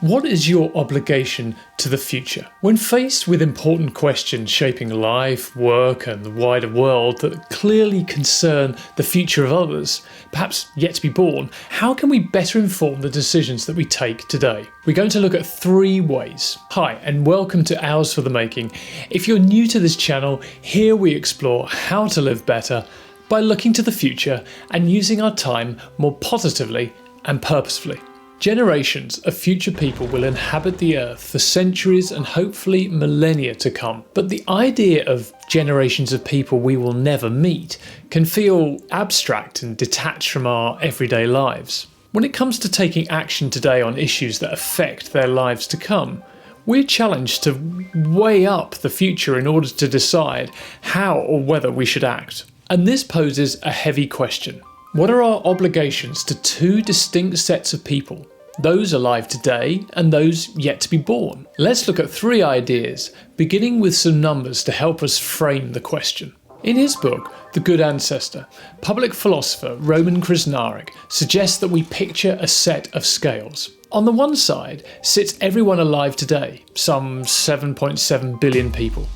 What is your obligation to the future? When faced with important questions shaping life, work, and the wider world that clearly concern the future of others, perhaps yet to be born, how can we better inform the decisions that we take today? We're going to look at 3 ways. Hi, and welcome to Hours for the Making. If you're new to this channel, here we explore how to live better by looking to the future and using our time more positively and purposefully. Generations of future people will inhabit the earth for centuries and hopefully millennia to come. But the idea of generations of people we will never meet can feel abstract and detached from our everyday lives. When it comes to taking action today on issues that affect their lives to come, we're challenged to weigh up the future in order to decide how or whether we should act. And this poses a heavy question. What are our obligations to 2 distinct sets of people, those alive today and those yet to be born? Let's look at 3 ideas, beginning with some numbers to help us frame the question. In his book, The Good Ancestor, public philosopher Roman Krznaric suggests that we picture a set of scales. On the one side sits everyone alive today, some 7.7 billion people.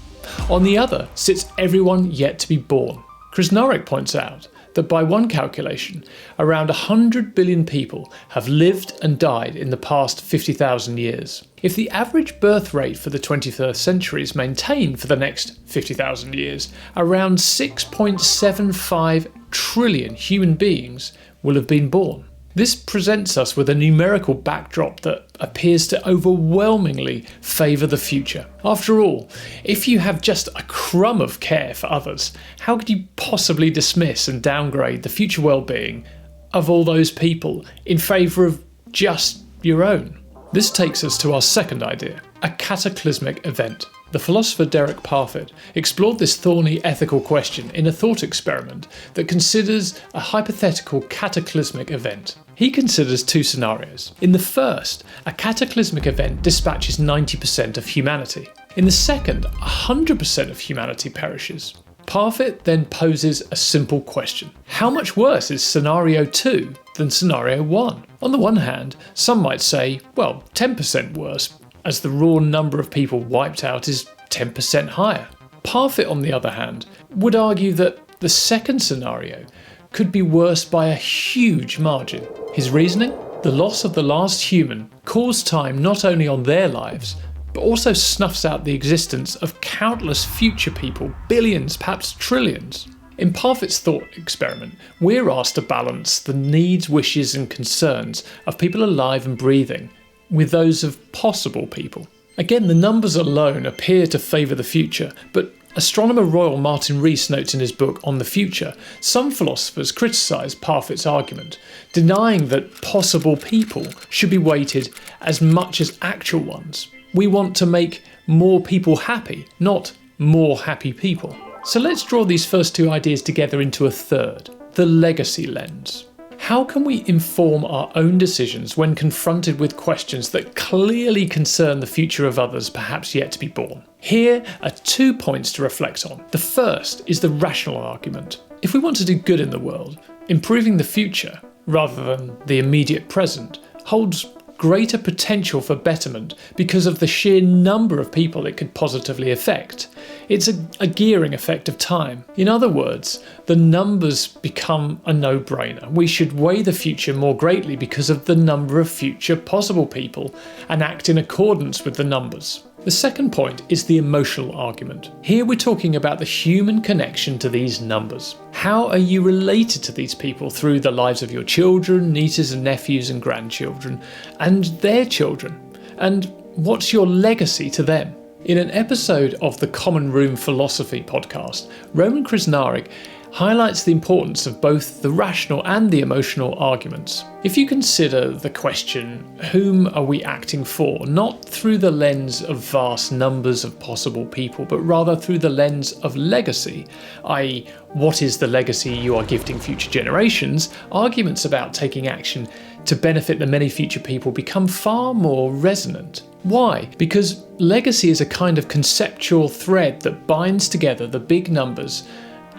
On the other sits everyone yet to be born. Krznaric points out that by one calculation, around 100 billion people have lived and died in the past 50,000 years. If the average birth rate for the 21st century is maintained for the next 50,000 years, around 6.75 trillion human beings will have been born. This presents us with a numerical backdrop that appears to overwhelmingly favour the future. After all, if you have just a crumb of care for others, how could you possibly dismiss and downgrade the future well-being of all those people in favour of just your own? This takes us to our second idea, a cataclysmic event. The philosopher Derek Parfit explored this thorny ethical question in a thought experiment that considers a hypothetical cataclysmic event. He considers 2 scenarios. In the first, a cataclysmic event dispatches 90% of humanity. In the second, 100% of humanity perishes. Parfit then poses a simple question. How much worse is scenario 2 than scenario 1? On the one hand, some might say, well, 10% worse, as the raw number of people wiped out is 10% higher. Parfit, on the other hand, would argue that the second scenario could be worse by a huge margin. His reasoning? The loss of the last human caused time not only on their lives, but also snuffs out the existence of countless future people, billions, perhaps trillions. In Parfit's thought experiment, we're asked to balance the needs, wishes and concerns of people alive and breathing with those of possible people. Again, the numbers alone appear to favour the future, but astronomer Royal Martin Rees notes in his book On the Future, some philosophers criticise Parfit's argument, denying that possible people should be weighted as much as actual ones. We want to make more people happy, not more happy people. So let's draw these first 2 ideas together into a third, the legacy lens. How can we inform our own decisions when confronted with questions that clearly concern the future of others perhaps yet to be born? Here are 2 points to reflect on. The first is the rational argument. If we want to do good in the world, improving the future, rather than the immediate present, holds greater potential for betterment because of the sheer number of people it could positively affect. It's a gearing effect of time. In other words, the numbers become a no-brainer. We should weigh the future more greatly because of the number of future possible people and act in accordance with the numbers. The second point is the emotional argument. Here we're talking about the human connection to these numbers. How are you related to these people through the lives of your children, nieces and nephews and grandchildren, and their children? And what's your legacy to them? In an episode of the Common Room Philosophy podcast, Roman Krznaric highlights the importance of both the rational and the emotional arguments. If you consider the question, whom are we acting for, not through the lens of vast numbers of possible people, but rather through the lens of legacy, i.e., what is the legacy you are gifting future generations, arguments about taking action to benefit the many future people become far more resonant. Why? Because legacy is a kind of conceptual thread that binds together the big numbers,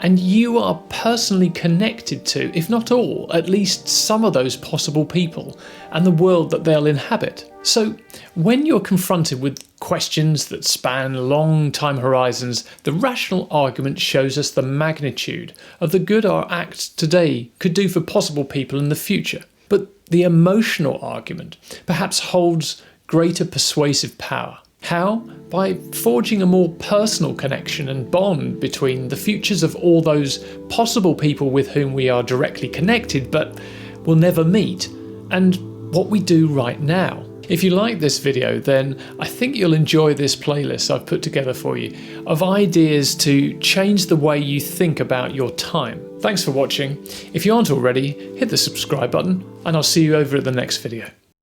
and you are personally connected to, if not all, at least some of those possible people and the world that they'll inhabit. So, when you're confronted with questions that span long time horizons, the rational argument shows us the magnitude of the good our acts today could do for possible people in the future. But the emotional argument perhaps holds greater persuasive power. How? By forging a more personal connection and bond between the futures of all those possible people with whom we are directly connected but will never meet, and what we do right now. If you like this video, then I think you'll enjoy this playlist I've put together for you of ideas to change the way you think about your time. Thanks for watching. If you aren't already, hit the subscribe button and I'll see you over at the next video.